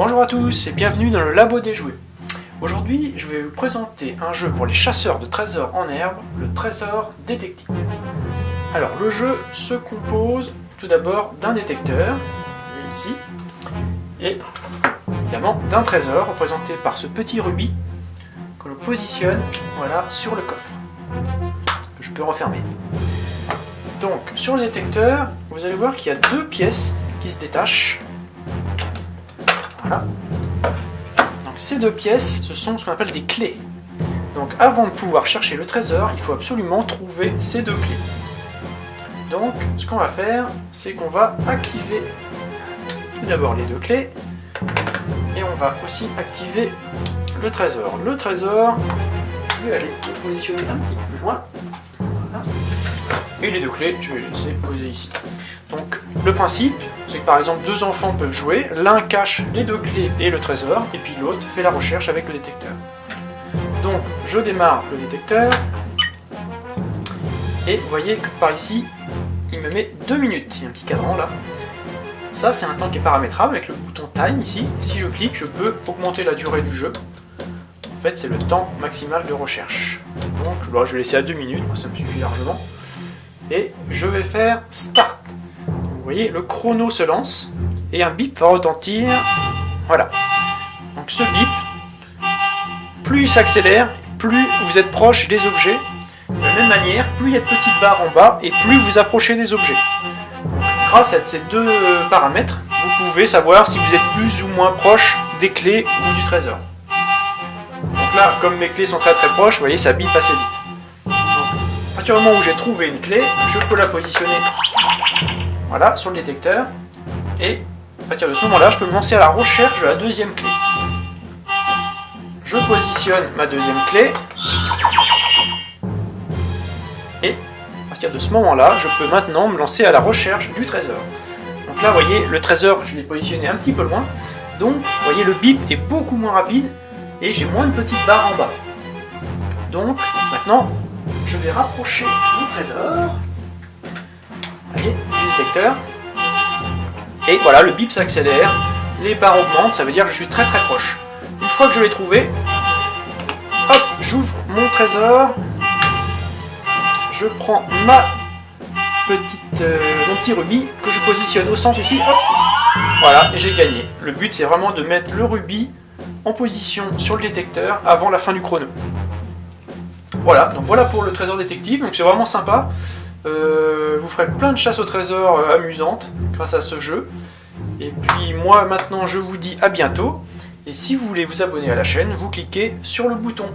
Bonjour à tous et bienvenue dans le Labo des jouets. Aujourd'hui, je vais vous présenter un jeu pour les chasseurs de trésors en herbe, le Trésor Détective. Alors, le jeu se compose tout d'abord d'un détecteur, ici, et évidemment d'un trésor représenté par ce petit rubis que l'on positionne voilà, sur le coffre, que je peux refermer. Donc, sur le détecteur, vous allez voir qu'il y a deux pièces qui se détachent. Voilà. Donc ces deux pièces, ce sont ce qu'on appelle des clés. Donc avant de pouvoir chercher le trésor, il faut absolument trouver ces deux clés. Donc ce qu'on va faire, c'est qu'on va activer tout d'abord les deux clés et on va aussi activer le trésor. Le trésor, je vais aller le positionner un petit peu plus loin. Voilà. Et les deux clés, je vais les laisser poser ici. Donc le principe, c'est que par exemple deux enfants peuvent jouer, l'un cache les deux clés et le trésor, et puis l'autre fait la recherche avec le détecteur. Donc je démarre le détecteur, et vous voyez que par ici, il me met 2 minutes, il y a un petit cadran là. Ça c'est un temps qui est paramétrable avec le bouton time ici, si je clique je peux augmenter la durée du jeu. En fait c'est le temps maximal de recherche. Donc là, je vais laisser à 2 minutes, moi ça me suffit largement. Et je vais faire start. Vous voyez, le chrono se lance et un bip va retentir. Voilà. Donc ce bip, plus il s'accélère, plus vous êtes proche des objets. De la même manière, plus il y a de petites barres en bas et plus vous approchez des objets. Donc, grâce à ces deux paramètres, vous pouvez savoir si vous êtes plus ou moins proche des clés ou du trésor. Donc là, comme mes clés sont très proches, vous voyez, ça bip assez vite. Donc, à partir du moment où j'ai trouvé une clé, je peux la positionner voilà, sur le détecteur, et à partir de ce moment-là, je peux me lancer à la recherche de la deuxième clé. Je positionne ma deuxième clé, et à partir de ce moment-là, je peux maintenant me lancer à la recherche du trésor. Donc là, vous voyez, le trésor, je l'ai positionné un petit peu loin, donc vous voyez, le bip est beaucoup moins rapide, et j'ai moins de petites barres en bas. Donc, maintenant, je vais rapprocher mon trésor. Allez, du détecteur. Et voilà, le bip s'accélère, les barres augmentent, ça veut dire que je suis très proche. Une fois que je l'ai trouvé, hop, j'ouvre mon trésor, je prends mon petit rubis que je positionne au centre ici, hop, voilà, et j'ai gagné. Le but c'est vraiment de mettre le rubis en position sur le détecteur avant la fin du chrono. Voilà, donc voilà pour le trésor détective, donc c'est vraiment sympa. Vous ferez plein de chasses au trésor amusantes grâce à ce jeu. Et puis moi maintenant je vous dis à bientôt. Et si vous voulez vous abonner à la chaîne, vous cliquez sur le bouton.